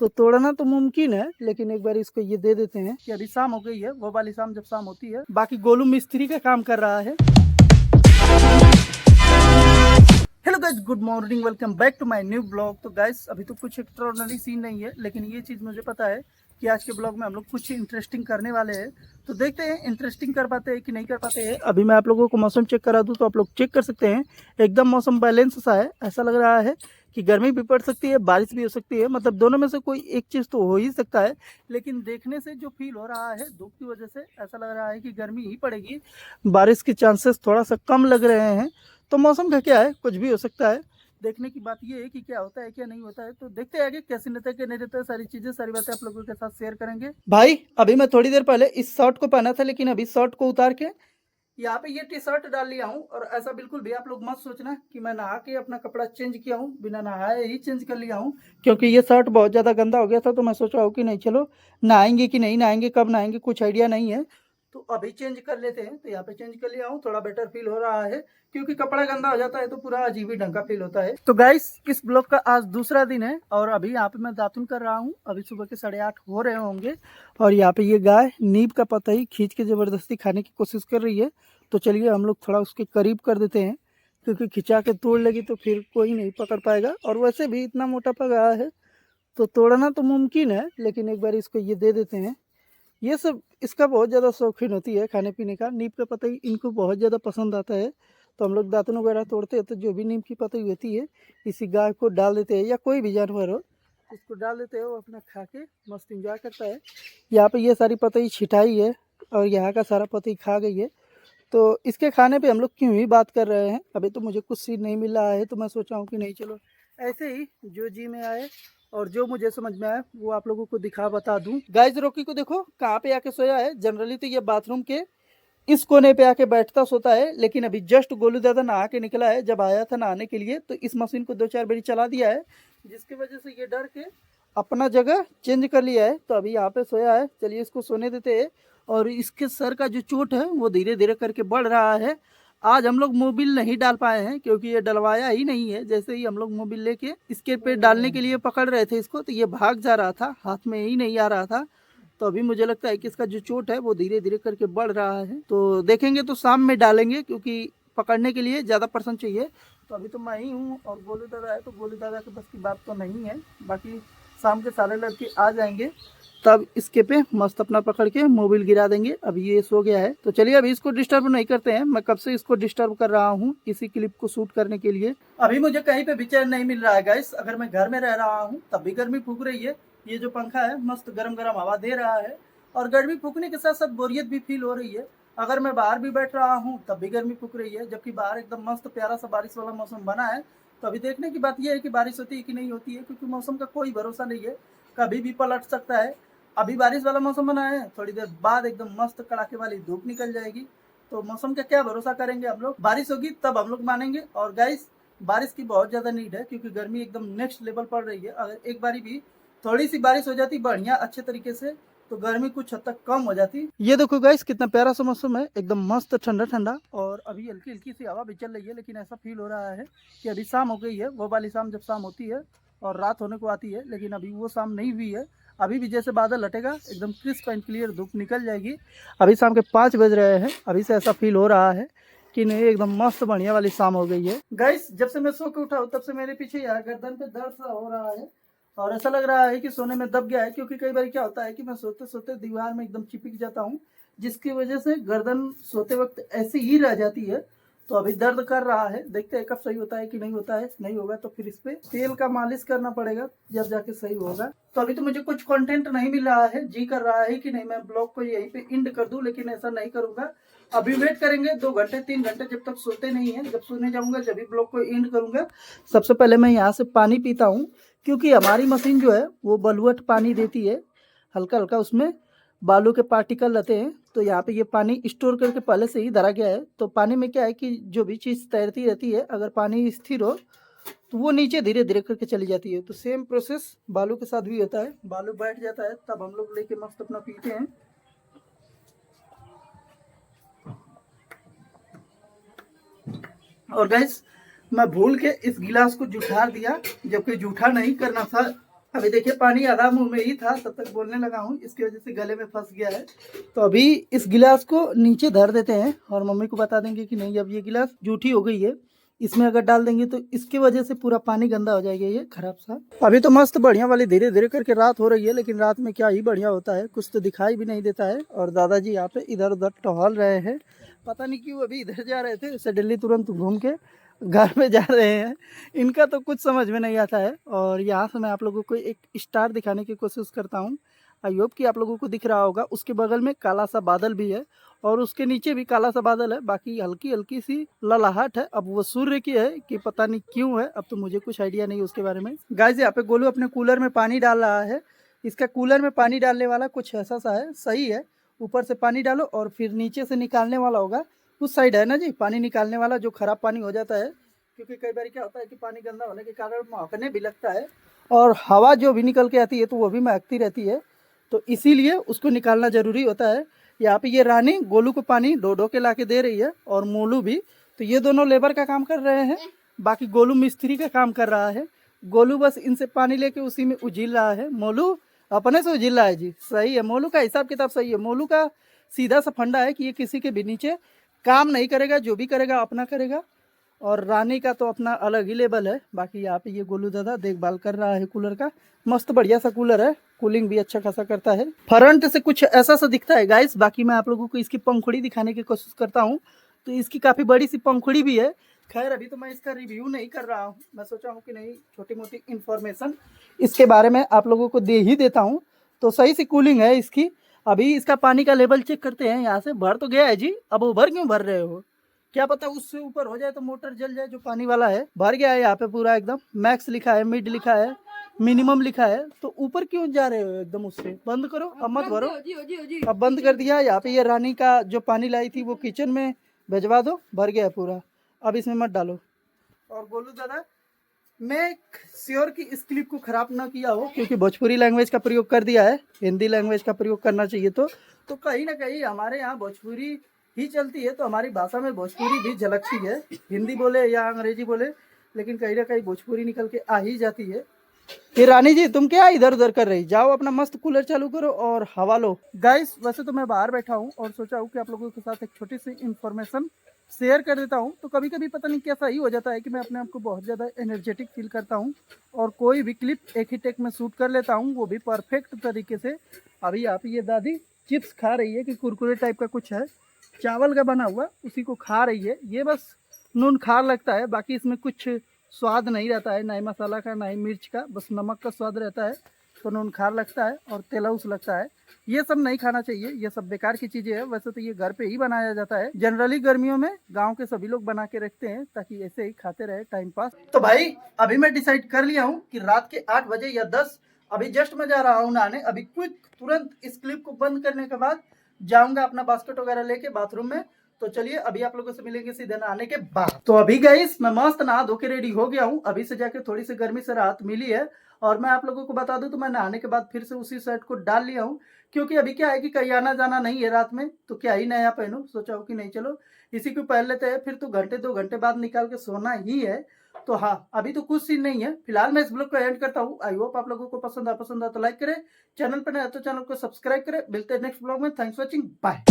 तो तोड़ना तो मुमकिन है, लेकिन एक बार इसको ये दे देते हैं कि अभी शाम हो गई है। वो वाली शाम जब शाम होती है, बाकी गोलू मिस्त्री का काम कर रहा है। Hello guys, good morning, welcome back to my new blog. तो गाइस अभी तो कुछ एक्स्ट्राऑर्डिनरी सीन नहीं है, लेकिन ये चीज़ मुझे पता है कि आज के ब्लॉग में हम लोग कुछ इंटरेस्टिंग करने वाले हैं। तो देखते हैं इंटरेस्टिंग कर पाते हैं कि नहीं कर पाते हैं। अभी मैं आप लोगों को मौसम चेक करा दूं तो आप लोग चेक कर सकते हैं। एकदम मौसम बैलेंस सा है। ऐसा लग रहा है कि गर्मी भी पड़ सकती है, बारिश भी हो सकती है, मतलब दोनों में से कोई एक चीज़ तो हो ही सकता है। लेकिन देखने से जो फील हो रहा है धूप की वजह से, ऐसा लग रहा है कि गर्मी ही पड़ेगी। बारिश के चांसेस थोड़ा सा कम लग रहे हैं। तो मौसम का क्या है, कुछ भी हो सकता है। देखने की बात ये है कि क्या होता है क्या नहीं होता है। तो देखते हैं आगे कैसे रहता है क्या नहीं रहता है। सारी चीजें सारी बातें आप लोगों के साथ शेयर करेंगे। भाई अभी मैं थोड़ी देर पहले इस शर्ट को पहना था, लेकिन अभी शर्ट को उतार के यहाँ पे ये टी शर्ट डाल लिया हूँ। और ऐसा बिल्कुल भी आप लोग मत सोचना कि मैं नहा के अपना कपड़ा चेंज किया हूँ, बिना नहाए ही चेंज कर लिया हूँ। क्योंकि ये शर्ट बहुत ज़्यादा गंदा हो गया था, तो मैं सोच रहा हूँ कि नहीं चलो नहाएंगे कि नहीं नहाएंगे, कब नहाएंगे कुछ आइडिया नहीं है। तो अभी चेंज कर लेते हैं। तो यहाँ पे चेंज कर लिया हूँ, थोड़ा बेटर फील हो रहा है। क्योंकि कपड़ा गंदा हो जाता है तो पूरा अजीब ही ढंग का फील होता है। तो गाइस इस ब्लॉग का आज दूसरा दिन है और अभी यहाँ पे मैं दातुन कर रहा हूँ। अभी सुबह के 8:30 हो रहे होंगे। और यहाँ पे ये गाय नीम का पत्ता ही खींच के जबरदस्ती खाने की कोशिश कर रही है। तो चलिए हम लोग थोड़ा उसके करीब कर देते हैं, क्योंकि खिंचा के तोड़ लेगी तो फिर कोई नहीं पकड़ पाएगा। और वैसे भी इतना मोटा पका है तो तोड़ना तो मुमकिन है, लेकिन एक बार इसको ये दे देते हैं। ये सब इसका बहुत ज़्यादा शौकीन होती है खाने पीने का। नीम का पतई इनको बहुत ज़्यादा पसंद आता है। तो हम लोग दातुन वगैरह तोड़ते हैं तो जो भी नीम की पतई होती है इसी गाय को डाल देते हैं, या कोई भी जानवर हो इसको डाल देते हैं। वो अपना खा के मस्त इंजॉय करता है। यहाँ पे ये सारी पतई छिटाई है और यहाँ का सारा पतई खा गई है। तो इसके खाने पे हम लोग क्यों ही बात कर रहे हैं। अभी तो मुझे कुछ सीन नहीं मिल रहा है, तो मैं सोचा हूँ कि नहीं चलो ऐसे ही जो जी में आए और जो मुझे समझ में आए वो आप लोगों को दिखा बता दूं। गाइस रॉकी को देखो कहाँ पे आके सोया है। जनरली तो ये बाथरूम के इस कोने पे आके बैठता सोता है, लेकिन अभी जस्ट गोलू दादा नहा के निकला है। जब आया था नहाने के लिए तो इस मशीन को 2-4 बारी चला दिया है, जिसकी वजह से ये डर के अपना जगह चेंज कर लिया है। तो अभी यहाँ पे सोया है, चलिए इसको सोने देते हैं। और इसके सर का जो चोट है वो धीरे धीरे करके बढ़ रहा है। आज हम लोग मोबिल नहीं डाल पाए हैं क्योंकि ये डलवाया ही नहीं है। जैसे ही हम लोग मोबिल लेके इसके पे डालने के लिए पकड़ रहे थे इसको, तो ये भाग जा रहा था, हाथ में ही नहीं आ रहा था। तो अभी मुझे लगता है कि इसका जो चोट है वो धीरे धीरे करके बढ़ रहा है। तो देखेंगे तो शाम में डालेंगे, क्योंकि पकड़ने के लिए ज़्यादा पर्सन चाहिए। तो अभी तो मैं ही हूँ और गोलू दादा है, तो गोलू दादा के बस की बात तो नहीं है। बाकी शाम के सारे लड़के आ जाएंगे तब इसके पे मस्त अपना पकड़ के मोबिल गिरा देंगे। अभी ये सो गया है तो चलिए अभी इसको डिस्टर्ब नहीं करते हैं। मैं कब से इसको डिस्टर्ब कर रहा हूँ इसी क्लिप को शूट करने के लिए। अभी मुझे कहीं पे भी चैन नहीं मिल रहा है गाइस। अगर मैं घर में रह रहा हूँ तब भी गर्मी फूक रही है। ये जो पंखा है मस्त गरम गरम हवा दे रहा है और गर्मी फूकने के साथ साथ बोरियत भी फील हो रही है। अगर मैं बाहर भी बैठ रहा हूँ तब भी गर्मी फूक रही है, जबकि बाहर एकदम मस्त प्यारा सा बारिश वाला मौसम बना है। तो अभी देखने की बात यह है कि बारिश होती है कि नहीं होती है, क्योंकि मौसम का कोई भरोसा नहीं है, कभी भी पलट सकता है। अभी बारिश वाला मौसम बना है, थोड़ी देर बाद एकदम मस्त कड़ाके वाली धूप निकल जाएगी। तो मौसम का क्या भरोसा करेंगे हम लोग। बारिश होगी तब हम लोग मानेंगे। और गाइस बारिश की बहुत ज्यादा नीड है, क्योंकि गर्मी एकदम नेक्स्ट लेवल पड़ रही है। अगर एक बारी भी थोड़ी सी बारिश हो जाती बढ़िया अच्छे तरीके से, तो गर्मी कुछ हद तक कम हो जाती। ये देखो गाइस कितना प्यारा सा मौसम है, एकदम मस्त ठंडा ठंडा। और अभी हल्की हल्की सी हवा भी चल रही है, लेकिन ऐसा फील हो रहा है कि अभी शाम हो गई है। वो वाली शाम जब शाम होती है और रात होने को आती है, लेकिन अभी वो शाम नहीं हुई है। अभी भी जैसे बादल हटेगा एकदम क्रिस्प एंड क्लियर धूप निकल जाएगी। अभी शाम के 5 बज रहे हैं। अभी से ऐसा फील हो रहा है कि नहीं एकदम मस्त बढ़िया वाली शाम हो गई है। गाइस जब से मैं सो के उठा हूँ तब से मेरे पीछे यार गर्दन पे दर्द सा हो रहा है और ऐसा लग रहा है कि सोने में दब गया है। क्योंकि कई बार क्या होता है कि मैं सोते सोते दीवार में एकदम चिपक जाता हूँ, जिसकी वजह से गर्दन सोते वक्त ऐसी ही रह जाती है। तो अभी दर्द कर रहा है, देखते हैं कब सही होता है कि नहीं होता है। नहीं होगा तो फिर इस पे तेल का मालिश करना पड़ेगा, जब जाके सही होगा। तो अभी तो मुझे कुछ कंटेंट नहीं मिल रहा है, जी कर रहा है कि नहीं मैं ब्लॉग को यहीं पे एंड कर दूं, लेकिन ऐसा नहीं करूंगा। अभी वेट करेंगे 2 घंटे 3 घंटे, जब तक सोते नहीं है। जब सोने जाऊंगा जब भी ब्लॉग को एंड करूंगा। सबसे पहले मैं यहाँ से पानी पीता हूँ, क्योंकि हमारी मशीन जो है वो बलुअट पानी देती है। हल्का हल्का उसमें बालू के पार्टिकल रहते हैं। तो यहाँ पे ये पानी स्टोर करके पहले से ही धरा गया है। तो पानी में क्या है कि जो भी चीज़ तैरती रहती है, अगर पानी स्थिर हो तो वो नीचे धीरे धीरे करके चली जाती है। तो सेम प्रोसेस बालू के साथ भी होता है। बालू बैठ जाता है तब हम लोग लेके मस्त अपना पीते हैं। और गैस मैं भूल के इस गिलास को जुठा दिया, जबकि जूठा नहीं करना था। अभी देखिए पानी आधा मुंह में ही था, तब तक बोलने लगा हूँ, इसकी वजह से गले में फंस गया है। तो अभी इस गिलास को नीचे धर देते हैं और मम्मी को बता देंगे कि नहीं अब ये गिलास जूठी हो गई है, इसमें अगर डाल देंगे तो इसकी वजह से पूरा पानी गंदा हो जाएगा, ये खराब सा। अभी तो मस्त बढ़िया वाली धीरे धीरे करके रात हो रही है, लेकिन रात में क्या ही बढ़िया होता है, कुछ तो दिखाई भी नहीं देता है। और दादाजी यहाँ पे इधर उधर टहल रहे हैं, पता नहीं क्यों अभी इधर जा रहे थे, उससे दिल्ली तुरंत घूम के घर में जा रहे हैं। इनका तो कुछ समझ में नहीं आता है। और यहाँ से मैं आप लोगों को एक स्टार दिखाने की कोशिश करता हूँ, आई होप कि आप लोगों को दिख रहा होगा। उसके बगल में काला सा बादल भी है और उसके नीचे भी काला सा बादल है, बाकी हल्की हल्की सी ललाहट है। अब वो सूर्य की है कि पता नहीं क्यों है, अब तो मुझे कुछ आइडिया नहीं उसके बारे में। गाइस यहाँ पे गोलू अपने कूलर में पानी डाल रहा है। इसका कूलर में पानी डालने वाला कुछ ऐसा सा है, सही है। ऊपर से पानी डालो और फिर नीचे से निकालने वाला होगा, उस साइड है ना जी पानी निकालने वाला, जो खराब पानी हो जाता है। क्योंकि कई बार क्या होता है कि पानी गंदा होने के कारण महकने भी लगता है और हवा जो भी निकल के आती है तो वो भी महकती रहती है, तो इसीलिए उसको निकालना ज़रूरी होता है। यहाँ पे ये रानी गोलू को पानी ढो ढो के ला के दे रही है और मोलू भी, तो ये दोनों लेबर का काम कर रहे हैं, बाकी गोलू मिस्त्री का काम कर रहा है। गोलू बस इनसे पानी लेके उसी में उझिल रहा है, मोलू अपने से उझिल रहा है जी। सही है, मोलू का हिसाब किताब सही है। मोलू का सीधा सा फंडा है कि ये किसी के भी नीचे काम नहीं करेगा, जो भी करेगा अपना करेगा। और रानी का तो अपना अलग ही लेवल है। बाकी यहाँ पे ये गोलू दादा देखभाल कर रहा है कूलर का, मस्त बढ़िया सा कूलर है, कूलिंग भी अच्छा खासा करता है। फ्रंट से कुछ ऐसा सा दिखता है गाइस। बाकी मैं आप लोगों को इसकी पंखुड़ी दिखाने की कोशिश करता हूँ, तो इसकी काफ़ी बड़ी सी पंखुड़ी भी है। खैर अभी तो मैं इसका रिव्यू नहीं कर रहा हूँ, मैं सोचा हूँ कि नहीं छोटी मोटी इन्फॉर्मेशन इसके बारे में आप लोगों को दे ही देता हूँ। तो सही सी कूलिंग है इसकी। अभी इसका पानी का लेवल चेक करते हैं। यहाँ से भर तो गया है जी, अब ओवर क्यों भर रहे हो, क्या पता उससे ऊपर हो जाए तो मोटर जल जाए, जो पानी वाला है। भर गया है यहाँ पे पूरा एकदम, मैक्स लिखा है, मिड लिखा है, मिनिमम लिखा है, तो ऊपर क्यों जा रहे हो एकदम उससे। बंद करो, अब मत भरो। अब बंद कर दिया। यहाँ पे ये रानी का जो पानी लाई थी वो किचन में भिजवा दो, भर गया है पूरा, अब इसमें मत डालो। और गोलू दादा मैं श्योर कि इस क्लिप को खराब ना किया हो, क्योंकि भोजपुरी लैंग्वेज का प्रयोग कर दिया है, हिंदी लैंग्वेज का प्रयोग करना चाहिए। तो कहीं ना कहीं हमारे यहाँ भोजपुरी ही चलती है, तो हमारी भाषा में भोजपुरी भी झलकती है। हिंदी बोले या अंग्रेजी बोले, लेकिन कहीं ना कहीं भोजपुरी निकल के आ ही जाती है। फिर रानी जी तुम क्या इधर उधर कर रही, जाओ अपना मस्त कूलर चालू करो और हवा लो। गाइस वैसे तो मैं बाहर बैठा हूँ और सोचा हूँ कि आप लोगों के साथ एक छोटी सी इन्फॉर्मेशन शेयर कर देता हूँ। तो कभी कभी पता नहीं कैसा ही हो जाता है कि मैं अपने आप को बहुत ज़्यादा एनर्जेटिक फील करता हूँ और कोई भी क्लिप एक ही टेक में शूट कर लेता हूँ, वो भी परफेक्ट तरीके से। अभी आप ये दादी चिप्स खा रही है कि कुरकुरे टाइप का कुछ है, चावल का बना हुआ, उसी को खा रही है। ये बस नून खार लगता है, बाकी इसमें कुछ स्वाद नहीं रहता है, ना ही मसाला का ना ही मिर्च का, बस नमक का स्वाद रहता है। तो नून खार लगता है और तेलौस लगता है। ये सब नहीं खाना चाहिए, ये सब बेकार की चीज़ें हैं। वैसे तो ये घर पे ही बनाया जाता है, जनरली गर्मियों में गांव के सभी लोग बना के रखते हैं ताकि ऐसे ही खाते रहे टाइम पास। तो भाई अभी मैं डिसाइड कर लिया हूँ कि रात के 8 बजे या 10, अभी जस्ट मैं जा रहा हूँ नहाने। अभी क्विक तुरंत इस क्लिप को बंद करने के बाद जाऊंगा अपना बास्केट वगैरह लेके बाथरूम में। तो चलिए अभी आप लोगों से मिलेंगे सीधे नहाने के बाद। तो अभी गाइस मैं मस्त नहा धो के रेडी हो गया हूँ, अभी से जाके थोड़ी सी गर्मी से राहत मिली है। और मैं आप लोगों को बता दूं तो मैं नहाने के बाद फिर से उसी शर्ट को डाल लिया हूँ, क्योंकि अभी क्या है कि कहीं आना जाना नहीं है रात में, तो क्या ही नया पहनूं। सोचा हूँ कि नहीं चलो इसी को पहन लेते हैं, फिर तो घंटे 2 घंटे बाद निकाल के सोना ही है। तो हाँ अभी तो कुछ सीन नहीं है फिलहाल। मैं इस ब्लॉग को एंड करता हूँ। आई होप आप लोगों को पसंद आ तो लाइक करें, चैनल पर नया तो चैनल को सब्सक्राइब करें। मिलते हैं नेक्स्ट ब्लॉग में। Thanks for watching, bye.